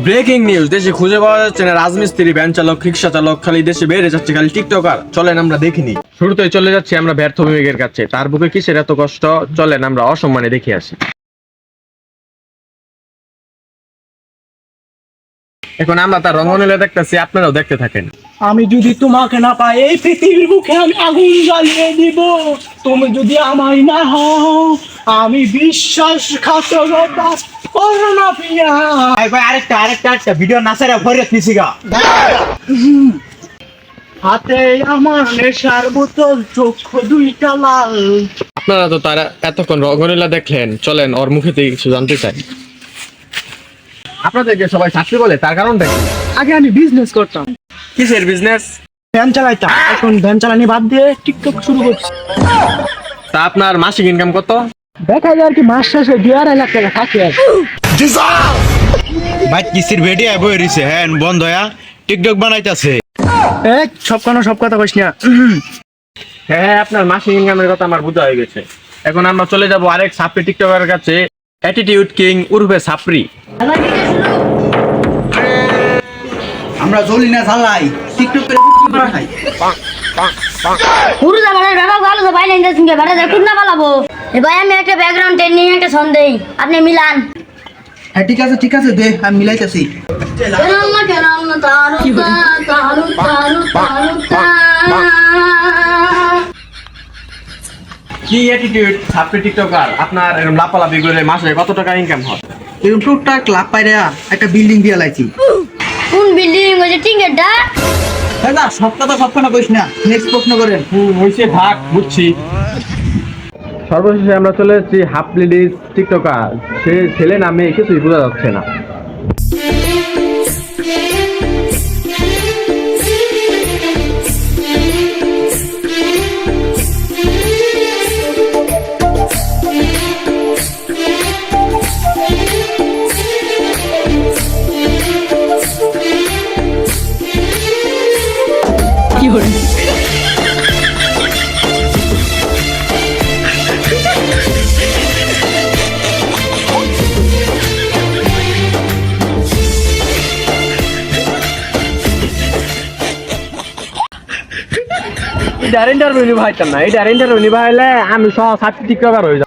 Breaking news, দেশে খুঁজে পাওয়া যাচ্ছে না রাজমিস্ত্রি, ভ্যান চালক, রিক্সা চালক, খালি দেশে বেড়ে যাচ্ছে খালি টিকটকার। চলেন আমরা দেখিনি। শুরুতেই চলে যাচ্ছি আমরা ব্যর্থ বিবেকের কাছে। তার বুকে কিসের এত কষ্ট? চলেন আমরা অসম্মানে দেখে আসি। এখন আমরা তার রঙ্গনীলা দেখতেছি, আপনারাও দেখতে থাকেন। আমি যদি তোমাকে না পাই এই পৃথিবীর বুকে আমি আগুন জ্বালিয়ে দিব। তুমি যদি আমায় না হও আমি বিশ্বাসঘাতকতা করো না পিয়া। ভাই আরেকটা ভিডিও নাসারে ভরে নিছি গা। হাতে আমার নেশার বোতল, চোখ দুইটা লাল। আপনারা তো তার এতক্ষণ রঙ্গনীলা দেখলেন, চলেন ওর মুখে থেকে কিছু জানতে চাই। আপনাদেরকে সবাই ছাত্রী বলে, তার কারণটা কি? আগে আমি বিজনেস করতাম, কিসের বিজনেস? ভ্যান চালাইতাম। এখন ভ্যান চালানি বাদ দিয়ে টিকটক শুরু করছি। তা আপনার মাসিক ইনকাম কত? দেখা যায় আর কি, মাস শেষে 2-2.5 লাখ টাকা থাকে আর কি। ভাই কিসির ভিডিও বই রইছে হ্যাঁ বন্ধ হয়া টিকটক বানাইতাছে। এই সব কথা কইস না। হ্যাঁ, আপনার মাসিক ইনকামের কথা আমার বোঝা হয়ে গেছে। এখন আমরা চলে যাব আরেক সাপ্রি টিকটকারের কাছে, অ্যাটিটিউড কিং উর্ফে সাপ্রি। আমরা জ্বলি না জ্বালাই টিকটক করে করা খাই। পুরো জামানের ব্যাপার ভালো তো ভাই লাইন শুনকে ভাড়া যায় কুন্না পালাবো। এ ভাই আমি একটা ব্যাকগ্রাউন্ড ট্রেনিং একটা সন্দেহ আপনি মিলান। হ্যাঁ ঠিক আছে দে আমি মিলাইতাছি। কেন তারুতা তারুতা কি অ্যাটিটিউড সাপ্রি টিকটকার, আপনার এরকম লাপালাপি করে মাসে কত টাকা ইনকাম হয়? এরকম টুকটাক লাভ পাইরা একটা বিল্ডিং দিয়া লাইছি। কোন বিল্ডিং ওই টিঙ্গেরটা? হ্যাঁ না সব কথা কইস না, নেক্সট প্রশ্ন করেন। হইছে থাক, বুঝছি। সর্বশেষে আমরা চলে এসেছি হাফ লেডিস টিকটকার। সে ছেলে না মেয়ে কিছুই বোঝা যাচ্ছে না। এটা ইন্টারভিউ নিভাইতাম না, এটা ইন্টারভিউ নিভাইলে আমি সহ সাপ্রি টিকটকার হয়ে যাবো।